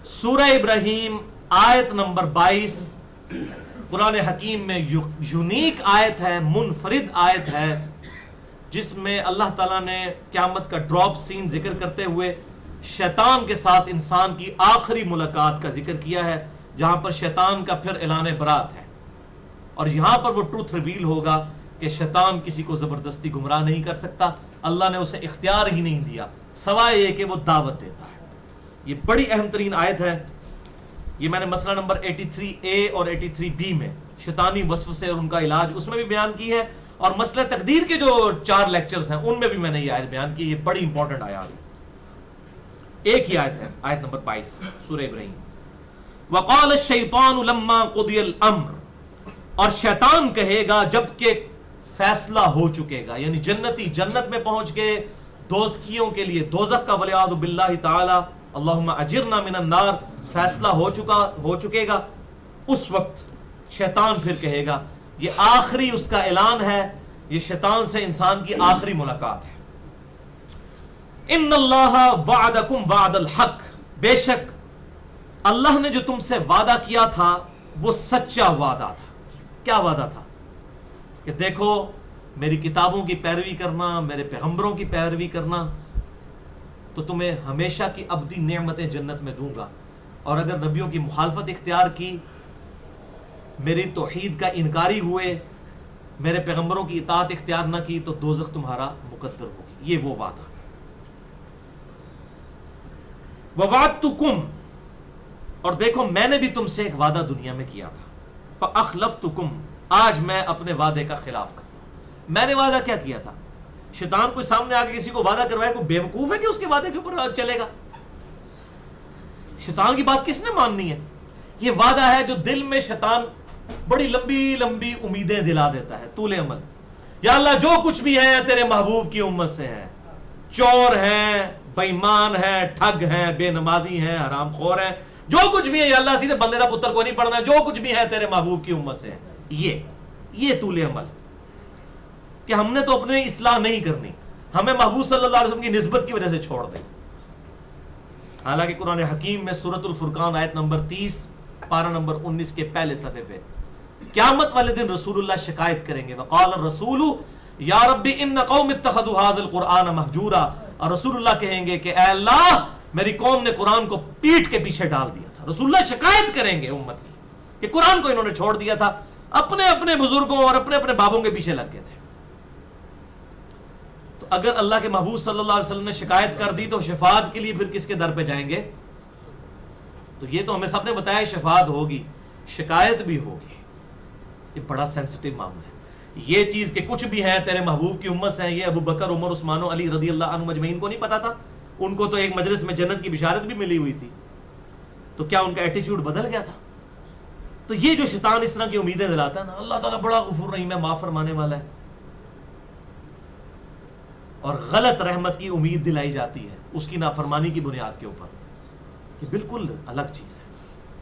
سورہ ابراہیم آیت نمبر 22 قرآن حکیم میں یونیک آیت ہے، منفرد آیت ہے، جس میں اللہ تعالیٰ نے قیامت کا ڈراپ سین ذکر کرتے ہوئے شیطان کے ساتھ انسان کی آخری ملاقات کا ذکر کیا ہے، جہاں پر شیطان کا پھر اعلان برات ہے، اور یہاں پر وہ ٹروتھ ریویل ہوگا کہ شیطان کسی کو زبردستی گمراہ نہیں کر سکتا، اللہ نے اسے اختیار ہی نہیں دیا سوائے یہ کہ وہ دعوت دیتا ہے۔ یہ بڑی اہم ترین آیت ہے، یہ میں نے مسئلہ نمبر 83A اور 83B میں شیطانی وسوسے اور ان کا علاج اس میں بھی بیان کی ہے، اور مسئلہ تقدیر کے جو 4 لیکچرز ہیں ان میں بھی میں نے یہ آیت بیان کی۔ یہ بڑی امپورٹنٹ آیات ہے، ایک ہی آیت ہے، آیت نمبر 22 سورہ ابراہیم۔ وقال الشیطان لما قضی الامر، اور شیطان کہے گا جب کہ فیصلہ ہو چکے گا، یعنی جنتی جنت میں پہنچ کے دوزخیوں کے لیے دوزخ کا والعیاذ باللہ تعالی اللہم اجرنا من النار فیصلہ ہو چکے گا، اس وقت شیطان پھر کہے گا، یہ آخری اس کا اعلان ہے، یہ شیطان سے انسان کی آخری ملاقات ہے۔ ان اللہ وعدکم وعد الحق، بے شک اللہ نے جو تم سے وعدہ کیا تھا وہ سچا وعدہ تھا۔ کیا وعدہ تھا؟ کہ دیکھو میری کتابوں کی پیروی کرنا، میرے پیغمبروں کی پیروی کرنا تو تمہیں ہمیشہ کی ابدی نعمتیں جنت میں دوں گا، اور اگر نبیوں کی مخالفت اختیار کی، میری توحید کا انکاری ہوئے، میرے پیغمبروں کی اطاعت اختیار نہ کی تو دوزخ تمہارا مقدر ہوگی۔ یہ وہ وعدہ۔ وَوَعَدْتُكُمْ، اور دیکھو میں نے بھی تم سے ایک وعدہ دنیا میں کیا تھا، فَأَخْلَفْتُكُمْ، آج میں اپنے وعدے کا خلاف کرتا ہوں۔ میں نے وعدہ کیا کیا تھا؟ شیطان کوئی سامنے آ کے کسی کو وعدہ کروائے، کوئی بیوقوف ہے کہ اس کے وعدے کے اوپر چلے گا؟ شیطان کی بات کس نے ماننی ہے؟ یہ وعدہ ہے جو دل میں شیطان بڑی لمبی لمبی امیدیں دلا دیتا ہے، طول عمل۔ یا اللہ جو کچھ بھی ہے تیرے محبوب کی امت سے ہے، چور ہیں، بے ایمان ہیں، ٹھگ ہیں، بے نمازی ہیں، حرام خور ہیں، جو کچھ بھی ہے یا اللہ سیدھے بندے دا پتر کو نہیں پڑھنا ہے، جو کچھ بھی ہے تیرے محبوب کی امت سے ہے۔ یہ طول عمل کہ ہم نے تو اپنے اصلاح نہیں کرنی، ہمیں محبوب صلی اللہ علیہ وسلم کی نسبت کی وجہ سے چھوڑ دیں۔ حالانکہ قرآن حکیم میں سورۃ الفرقان آیت نمبر 30 پارہ نمبر 19 کے پہلے صفحے پہ قیامت والے دن رسول اللہ شکایت کریں گے، وقال الرسول یا رب ان قوم اتخذوا هذا القرآن مہجورا، اور رسول اللہ کہیں گے کہ اے اللہ میری قوم نے قرآن کو پیٹ کے پیچھے ڈال دیا تھا۔ رسول اللہ شکایت کریں گے امت کی کہ قرآن کو انہوں نے چھوڑ دیا تھا، اپنے اپنے بزرگوں اور اپنے اپنے بابوں کے پیچھے لگ گئے تھے۔ تو اگر اللہ کے محبوب صلی اللہ علیہ وسلم نے شکایت کر دی تو شفاعت کے لیے پھر کس کے در پہ جائیں گے؟ تو یہ تو ہمیں سب نے بتایا شفاعت ہوگی، شکایت بھی ہوگی۔ یہ بڑا سینسٹیو معاملہ ہے۔ یہ چیز کہ کچھ بھی ہے تیرے محبوب کی امت سے ہیں، یہ ابو بکر، عمر، عثمان و علی رضی اللہ عنہم اجمعین کو نہیں پتا تھا؟ ان کو تو ایک مجلس میں جنت کی بشارت بھی ملی ہوئی تھی، تو کیا ان کا ایٹیچیوڈ بدل گیا تھا؟ تو یہ جو شیطان اس طرح کی امیدیں دلاتا ہے نا، اللہ تعالیٰ بڑا غفور رحیم ہے، معاف فرمانے والا ہے، اور غلط رحمت کی امید دلائی جاتی ہے اس کی نافرمانی کی بنیاد کے اوپر، یہ بالکل الگ چیز ہے۔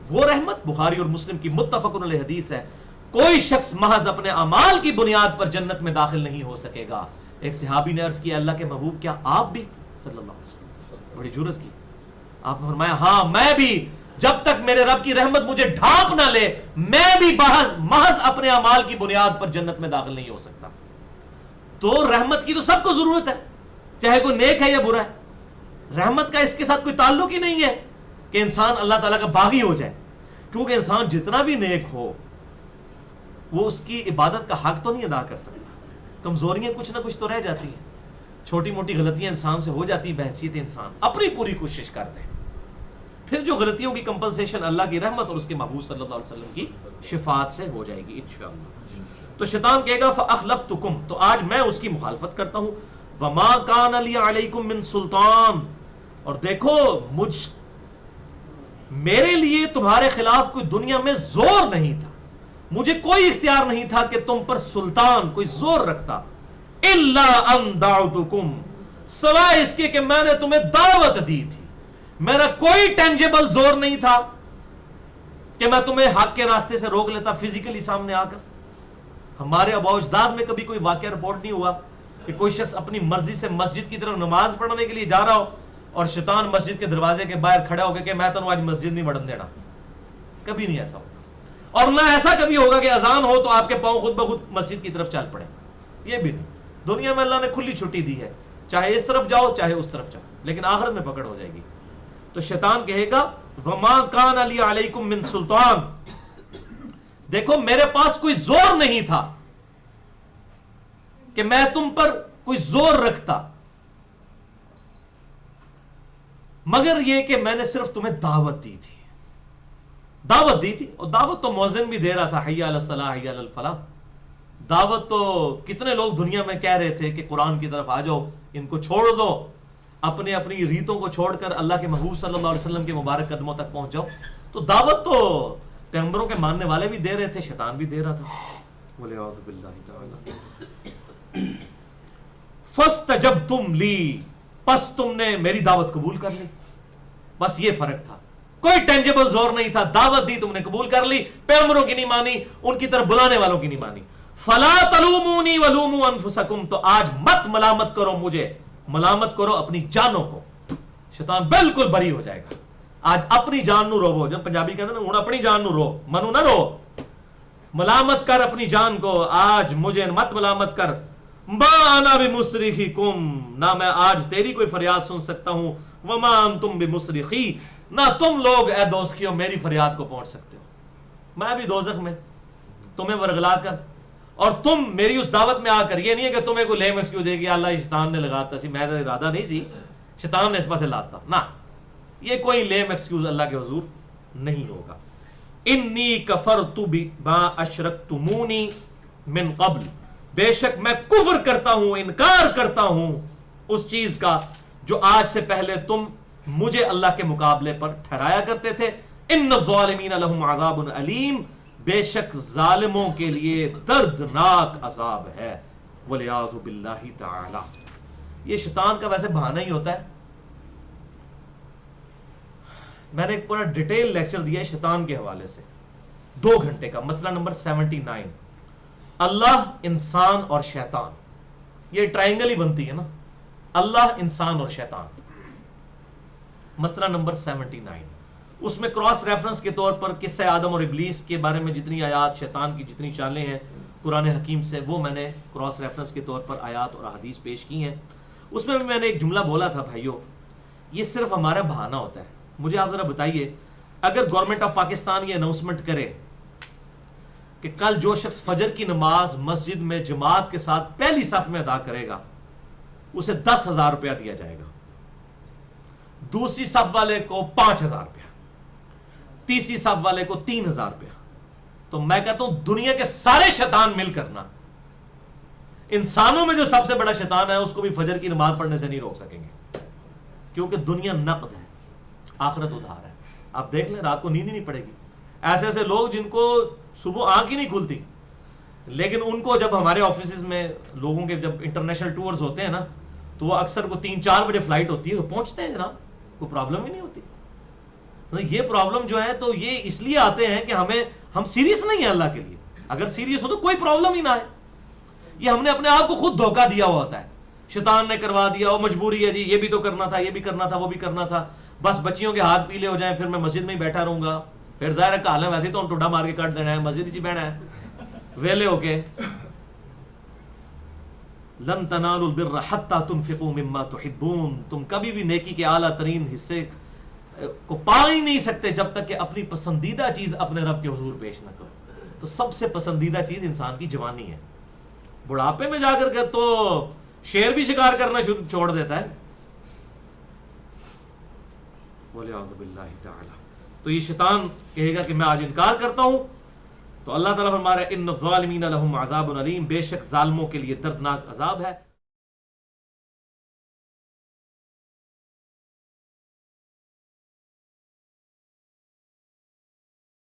وہ رحمت بخاری اور مسلم کی متفق علیہ حدیث ہے، کوئی شخص محض اپنے اعمال کی بنیاد پر جنت میں داخل نہیں ہو سکے گا۔ ایک صحابی نے عرض کیا اللہ کے محبوب کیا آپ بھی؟ صلی اللہ علیہ وسلم بڑی جرأت کی، آپ نے فرمایا ہاں میں بھی، جب تک میرے رب کی رحمت مجھے ڈھانپ نہ لے میں بھی محض اپنے اعمال کی بنیاد پر جنت میں داخل نہیں ہو سکتا۔ تو رحمت کی تو سب کو ضرورت ہے، چاہے کوئی نیک ہے یا برا ہے۔ رحمت کا اس کے ساتھ کوئی تعلق ہی نہیں ہے کہ انسان اللہ تعالیٰ کا باغی ہو جائے، کیونکہ انسان جتنا بھی نیک ہو وہ اس کی عبادت کا حق تو نہیں ادا کر سکتا، کمزوریاں کچھ نہ کچھ تو رہ جاتی ہیں، چھوٹی موٹی غلطیاں انسان سے ہو جاتی ہیں، بحیثیت انسان اپنی پوری کوشش کرتے ہیں، پھر جو غلطیوں کی کمپنسیشن اللہ کی رحمت اور اس کے محبوب صلی اللہ علیہ وسلم کی شفاعت سے ہو جائے گی انشاءاللہ۔ تو شیطان کہے گا فَأَخْلَفْتُكُمْ، تو آج میں اس کی مخالفت کرتا ہوں، وَمَا كَانَ لِي عَلَيْكُمْ مِنْ سُلْطَان، اور دیکھو میرے لیے تمہارے خلاف کوئی دنیا میں زور نہیں تھا، مجھے کوئی اختیار نہیں تھا کہ تم پر سلطان کوئی زور رکھتا، إِلَّا أَن دَعُوتُكُمْ، سوائے اس کے کہ میں نے تمہیں دعوت دی تھی، میرا کوئی ٹینجیبل زور نہیں تھا کہ میں تمہیں حق کے راستے سے روک لیتا فزیکلی سامنے آ کر۔ ہمارے آباء و اجداد میں کبھی کوئی واقعہ رپورٹ نہیں ہوا کہ کوئی شخص اپنی مرضی سے مسجد کی طرف نماز پڑھنے کے لیے جا رہا ہو اور شیطان مسجد کے دروازے کے باہر کھڑا ہو گیا کہ میں تنوں آج مسجد نہیں وڑن دینا. کبھی نہیں ایسا ہوگا. اور نہ ایسا کبھی ہوگا کہ اذان ہو تو آپ کے پاؤں خود بخود مسجد کی طرف چل پڑے. یہ بھی نہیں. دنیا میں اللہ نے کھلی چھٹی دی ہے, چاہے اس طرف جاؤ چاہے اس طرف جاؤ, لیکن آخرت میں پکڑ ہو جائے گی. تو شیطان کہے گا وما کان علی علیکم من سلطان, دیکھو میرے پاس کوئی زور نہیں تھا کہ میں تم پر کوئی زور رکھتا, مگر یہ کہ میں نے صرف تمہیں دعوت دی تھی. دعوت دی تھی, اور دعوت تو مؤذن بھی دے رہا تھا, حی علی الصلاح حی علی الفلاح. دعوت تو کتنے لوگ دنیا میں کہہ رہے تھے کہ قرآن کی طرف آ جاؤ, ان کو چھوڑ دو, اپنے اپنی ریتوں کو چھوڑ کر اللہ کے محبوب صلی اللہ علیہ وسلم کے مبارک قدموں تک پہنچ جاؤ. تو دعوت تو پیغمبروں کے ماننے والے بھی دے رہے تھے, شیطان بھی دے رہا تھا. بولے اعوذ باللہ تعالی. فاستجبتم لی, پس تم نے میری دعوت قبول کر لی. بس یہ فرق تھا, کوئی ٹینجیبل زور نہیں تھا. دعوت دی, تم نے قبول کر لی, پیغمبروں کی نہیں مانی, ان کی طرف بلانے والوں کی نہیں مانی. فلا تلومونی ولوموا انفسکم, تو آج مت ملامت کرو مجھے, ملامت کرو اپنی جانوں کو. شیطان بالکل بری ہو جائے گا. آج اپنی جان نو رو, جب پنجابی کہتے ہیں نا ہوں اپنی جان نو رو, منو نہ رو, ملامت کر اپنی جان کو. آج مجھے مت ملامت کر. ما انا بمصرخکم, نہ میں آج تیری کوئی فریاد سن سکتا ہوں. وما انتم بمصرخی, نہ تم لوگ اے دوستیوں میری فریاد کو پہنچ سکتے ہو. میں بھی دوزخ میں تمہیں ورگلا کر, اور تم میری اس دعوت میں آ کر, یہ نہیں ہے کہ تمہیں کوئی لیم ایکسکیوز دے گی اللہ شیطان نے لگاتا سی, میں تو ارادہ نہیں سی, شیطان نے اس پاس سے لاتا نہ. یہ کوئی لیم ایکسکیوز اللہ کے حضور نہیں ہوگا. انی کفرت بما اشرکتمونی من قبل, بے شک میں کفر کرتا ہوں, انکار کرتا ہوں اس چیز کا جو آج سے پہلے تم مجھے اللہ کے مقابلے پر ٹھہرایا کرتے تھے. ان الظالمین لهم عذاب علیم, بے شک ظالموں کے لیے دردناک عذاب ہے. والعیاذ باللہ تعالی. یہ شیطان کا ویسے بہانہ ہی ہوتا ہے. میں نے ایک پورا ڈیٹیل لیکچر دیا ہے شیطان کے حوالے سے, 2 گھنٹے کا. مسئلہ نمبر 79, اللہ, انسان اور شیطان. یہ ٹرائنگل ہی بنتی ہے نا, اللہ, انسان اور شیطان. مسئلہ نمبر 79, اس میں کراس ریفرنس کے طور پر قصہ آدم اور ابلیس کے بارے میں جتنی آیات, شیطان کی جتنی چالیں ہیں قرآن حکیم سے, وہ میں نے کراس ریفرنس کے طور پر آیات اور احادیث پیش کی ہیں. اس میں بھی میں نے ایک جملہ بولا تھا, بھائیو یہ صرف ہمارا بہانہ ہوتا ہے. مجھے آپ ذرا بتائیے, اگر گورنمنٹ آف پاکستان یہ اناؤنسمنٹ کرے کہ کل جو شخص فجر کی نماز مسجد میں جماعت کے ساتھ پہلی صف میں ادا کرے گا اسے 10,000 روپیہ دیا جائے گا, دوسری صف والے کو 5,000 روپیہ, تیسری صف والے کو 3,000 روپیہ. تو میں کہتا ہوں دنیا کے سارے شیطان مل کرنا انسانوں میں جو سب سے بڑا شیطان ہے اس کو بھی فجر کی نماز پڑھنے سے نہیں روک سکیں گے, کیونکہ دنیا نقد ہے, آخرت ادھار ہے. آپ دیکھ لیں رات کو نیند ہی نہیں پڑے گی. ایسے ایسے لوگ جن کو صبح آنکھ ہی نہیں کھلتی, لیکن ان کو جب ہمارے آفیسز میں لوگوں کے جب انٹرنیشنل ٹورز ہوتے ہیں نا تو وہ اکثر کو 3-4 بجے فلائٹ ہوتی ہے, وہ پہنچتے ہیں جناب, کوئی پرابلم ہی نہیں ہوتی. یہ پرابلم جو ہے تو یہ اس لیے آتے ہیں کہ ہم سیریس نہیں ہیں اللہ کے لیے. اگر سیریس ہو تو کوئی پرابلم ہی نہ ہے. یہ ہم نے اپنے آپ کو خود دھوکہ دیا ہوا ہوتا ہے, شیطان نے کروا دیا, وہ مجبوری ہے جی, یہ بھی تو کرنا تھا, یہ بھی کرنا تھا, وہ بھی کرنا تھا, بس بچیوں کے ہاتھ پیلے ہو جائیں پھر میں مسجد میں ہی بیٹھا رہوں گا, پھر ظاہر ہے کہا ویسے تو ہم ٹوڈا مار کے کاٹ دینا ہے, مسجد ہی بہنا ہے ویلے ہو کے. لن تنالوا البر حتى تنفقوا مما تحبون, تم کبھی بھی نیکی کے اعلیٰ ترین حصے کو پا ہی نہیں سکتے جب تک کہ اپنی پسندیدہ چیز اپنے رب کے حضور پیش نہ کرو. تو سب سے پسندیدہ چیز انسان کی جوانی ہے. بڑھاپے میں جا کر تو شیر بھی شکار کرنا چھوڑ دیتا ہے. وَلِعَوْذُ بِاللَّهِ تَعَالَى. تو یہ شیطان کہے گا کہ میں آج انکار کرتا ہوں, تو اللہ تعالیٰ فرما رہا ہے ان الظالمین لهم عذاب علیم, بے شک ظالموں کے لیے دردناک عذاب ہے.